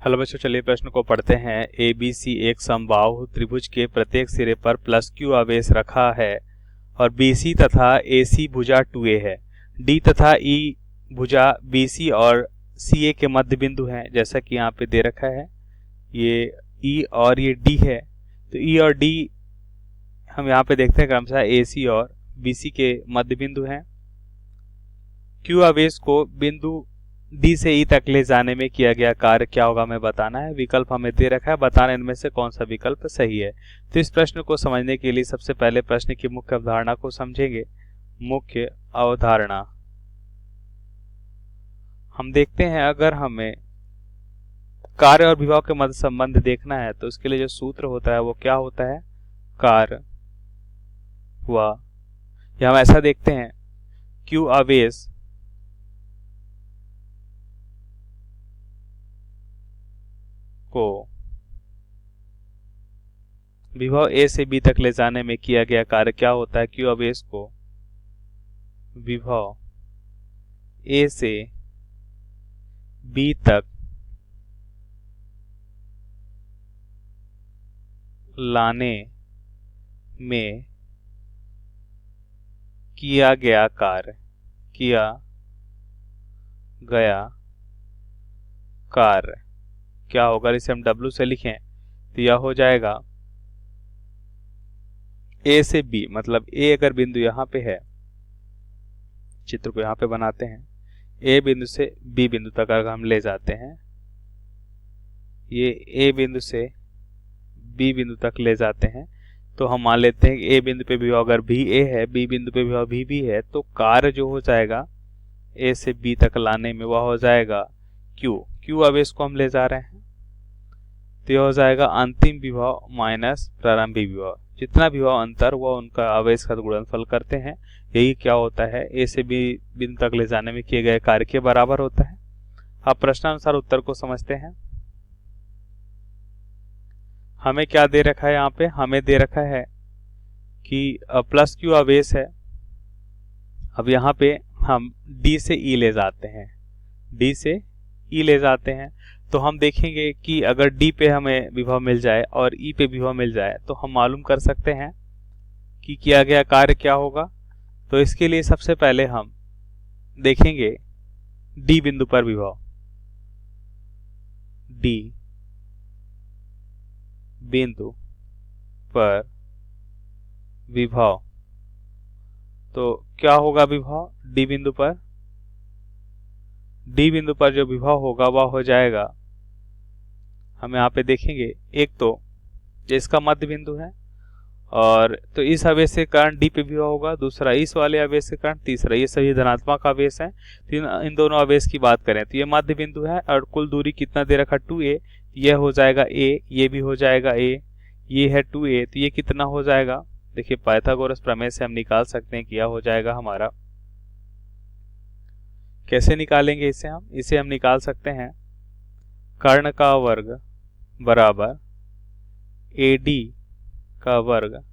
Hello बच्चों, चलिए प्रश्न को पढ़ते हैं। ए बी सी एक समबाहु त्रिभुज के प्रत्येक सिरे पर प्लस क्यू आवेश रखा है और बी सी तथा ए सी भुजा 2a है। डी तथा ई भुजा बी सी और सी ए के मध्य बिंदु हैं, जैसा कि यहाँ पे दे रखा है। ये ई और ये डी है, तो ई और डी हम यहाँ पे देखते हैं क्रमशः ए सी और बी सी के मध्य बिंदु हैं। क्यू आवेश को बिंदु डी से ई तक ले जाने में किया गया कार्य क्या होगा हमें बताना है। विकल्प हमें दे रखा है, बताना इनमें से कौन सा विकल्प सही है। तो इस प्रश्न को समझने के लिए सबसे पहले प्रश्न की मुख्य अवधारणा को समझेंगे। मुख्य अवधारणा हम देखते हैं, अगर हमें कार्य और विभव के मध्य संबंध देखना है तो उसके लिए जो सूत्र होता है वो क्या होता है, कार्य हुआ, या हम ऐसा देखते हैं क्यू आवेश को विभव ए से बी तक ले जाने में किया गया कार्य क्या होता है। क्यू आवेश को विभव ए से बी तक लाने में किया गया कार्य क्या होगा। इसे हम W से लिखें तो यह हो जाएगा A से B, मतलब A अगर बिंदु यहाँ पे है, चित्र को यहाँ पे बनाते हैं, A बिंदु से B बिंदु तक अगर हम ले जाते हैं, ये A बिंदु से B बिंदु तक ले जाते हैं, तो हम मान लेते हैं कि A बिंदु पे विभव अगर भी A है, B बिंदु पे विभव भी B है, तो कार्य जो हो जाएगा A से B तक लाने में वह हो जाएगा Q आवेश को हम ले जा रहे हैं, तो यह हो जाएगा अंतिम विभव माइनस प्रारंभिक विभव। जितना विभव अंतर हुआ उनका आवेश का गुणनफल करते हैं, यही क्या होता है, ए से बी बिंदु तक ले जाने में किए गए कार्य के बराबर होता है। अब प्रश्नानुसार उत्तर को समझते हैं। हमें क्या दे रखा है, यहाँ पे हमें दे रखा है कि प्लस क्यू आवेश है। अब यहाँ पे हम डी से ई ले जाते हैं, तो हम देखेंगे कि अगर डी पे हमें विभव मिल जाए और ई पे विभव मिल जाए तो हम मालूम कर सकते हैं कि किया गया कार्य क्या होगा। तो इसके लिए सबसे पहले हम देखेंगे डी बिंदु पर विभव, डी बिंदु पर विभव, तो क्या होगा विभव डी बिंदु पर जो विभव होगा वह हो जाएगा, हम यहाँ पे देखेंगे, एक तो इसका मध्य बिंदु है और तो इस आवेश के कारण डी पे विभव होगा, दूसरा इस वाले आवेश के कारण, तीसरा ये सभी धनात्मक आवेश हैं। तो इन दोनों आवेश की बात करें तो ये मध्य बिंदु है और कुल दूरी कितना दे रखा 2a, यह हो जाएगा a, ये भी हो जाएगा a, ये है 2a, तो ये कितना हो जाएगा, देखिए पाइथागोरस प्रमेय से हम निकाल सकते हैं कि यह हो जाएगा हमारा, कैसे निकालेंगे इसे हम निकाल सकते हैं, कर्ण का वर्ग बराबर AD का वर्ग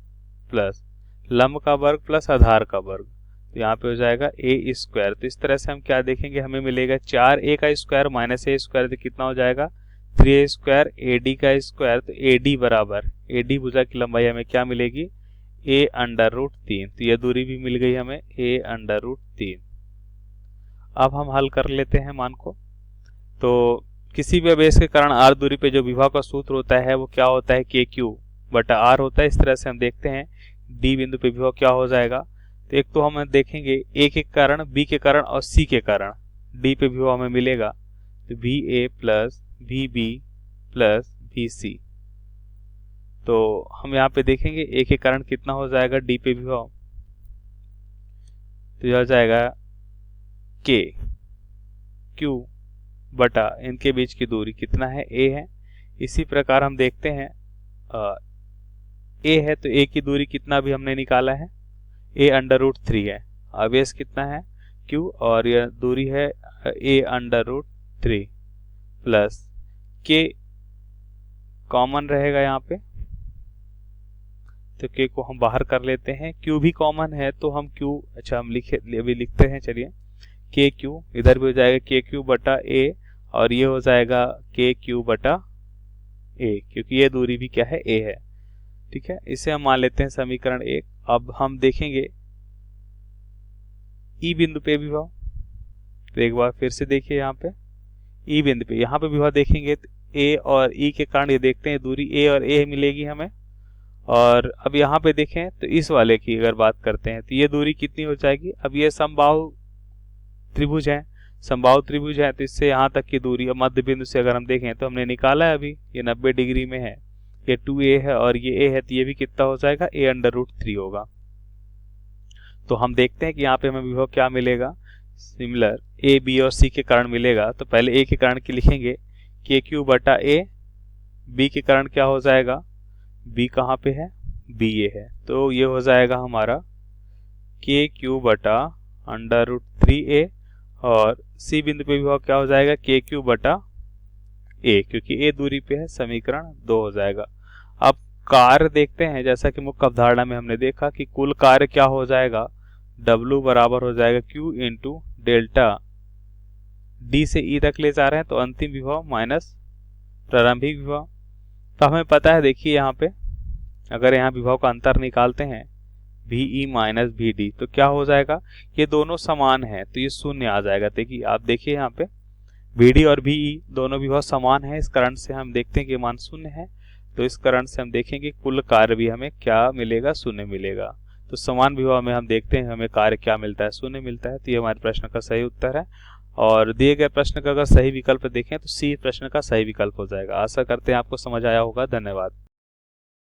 प्लस लंब का वर्ग प्लस आधार का वर्ग, तो यहाँ पे हो जाएगा a स्क्वायर। तो इस तरह से हम क्या देखेंगे, हमें मिलेगा 4a का स्क्वायर माइनस a स्क्वायर, तो कितना हो जाएगा 3a स्क्वायर, AD का स्क्वायर, तो AD बराबर AD भुजा की लंबाई हमें क्या मिलेगी, a√3, तो यह दूरी भी मिल गई हमें a√3। अब हम हल कर लेते हैं मान को। तो किसी भी आवेश के कारण r दूरी पे जो विभव का सूत्र होता है वो क्या होता है, KQ बटा R होता है। इस तरह से हम देखते हैं D बिंदु पे विभव क्या हो जाएगा, तो एक तो हम देखेंगे A के कारण, B के कारण और C के कारण D पे विभव हमें मिलेगा, तो VA plus VB plus VC। तो हम यहाँ पे देखेंगे A के कारण कितना हो जाएगा D पे विभव, तो यह हो जाएगा Q बटा इनके बीच की दूरी कितना है, A है। इसी प्रकार हम देखते हैं A है तो A की दूरी कितना भी हमने निकाला है, a√3 है। आवेश कितना है Q और यह दूरी है a√3 प्लस K कॉमन रहेगा यहाँ पे, तो K को हम बाहर कर लेते हैं, Q भी कॉमन है तो हम Q, अच्छा हम अभी लिखते हैं, चलिए KQ इधर भी हो जाएगा KQ बटा A और ये हो जाएगा के क्यू बटा ए, क्योंकि ये दूरी भी क्या है, ए है। ठीक है, इसे हम मान लेते हैं समीकरण 1। अब हम देखेंगे ई बिंदु पे विभव। तो एक बार फिर से देखिए यहाँ पे ई बिंदु पे, यहाँ पे विभव देखेंगे तो ए और ई के कारण ये देखते हैं दूरी ए और ए मिलेगी हमें। और अब यहाँ पे देखें तो इस वाले की अगर बात करते हैं तो ये दूरी कितनी हो जाएगी। अब ये समबाहु त्रिभुज है, समबाहु त्रिभुज है, तो इससे यहाँ तक की दूरी अब मध्य बिंदु से अगर हम देखें तो हमने निकाला है अभी, ये 90 डिग्री में है, ये 2a है और ये a है, तो ये भी कितना हो जाएगा, a√3 होगा। तो हम देखते हैं कि यहाँ पे हमें विभव क्या मिलेगा, सिमिलर a b और c के कारण मिलेगा। तो पहले a के कारण की लिखेंगे के क्यू बटा a, b के कारण क्या हो जाएगा, b कहाँ पे है, b ये है, तो ये हो जाएगा हमारा के क्यू बटा √3a और सी बिंदु पे विभव क्या हो जाएगा, के क्यू बटा ए, क्योंकि ए दूरी पे है, समीकरण 2 हो जाएगा। अब कार्य देखते हैं, जैसा कि मुख्य अवधारणा में हमने देखा कि कुल कार्य क्या हो जाएगा, W बराबर हो जाएगा Q इंटू डेल्टा, D से E तक ले जा रहे हैं तो अंतिम विभव माइनस प्रारंभिक विभव। तो हमें पता है, देखिए यहाँ पे अगर यहाँ विभव का अंतर निकालते हैं VE माइनस VD तो क्या हो जाएगा, ये दोनों समान है तो ये शून्य आ जाएगा। देखिए आप देखिए यहाँ पे VD और VE दोनों विभव समान है, इस कारण से हम देखते हैं कि मान शून्य है। तो इस कारण से हम देखेंगे कुल कार्य भी हमें क्या मिलेगा, शून्य मिलेगा। तो समान विभव में हम देखते हैं हमें कार्य क्या मिलता है, शून्य मिलता है। तो ये हमारे प्रश्न का सही उत्तर है। और दिए गए प्रश्न का अगर सही विकल्प देखें तो सी प्रश्न का सही विकल्प हो जाएगा। आशा करते हैं आपको समझ आया होगा। धन्यवाद।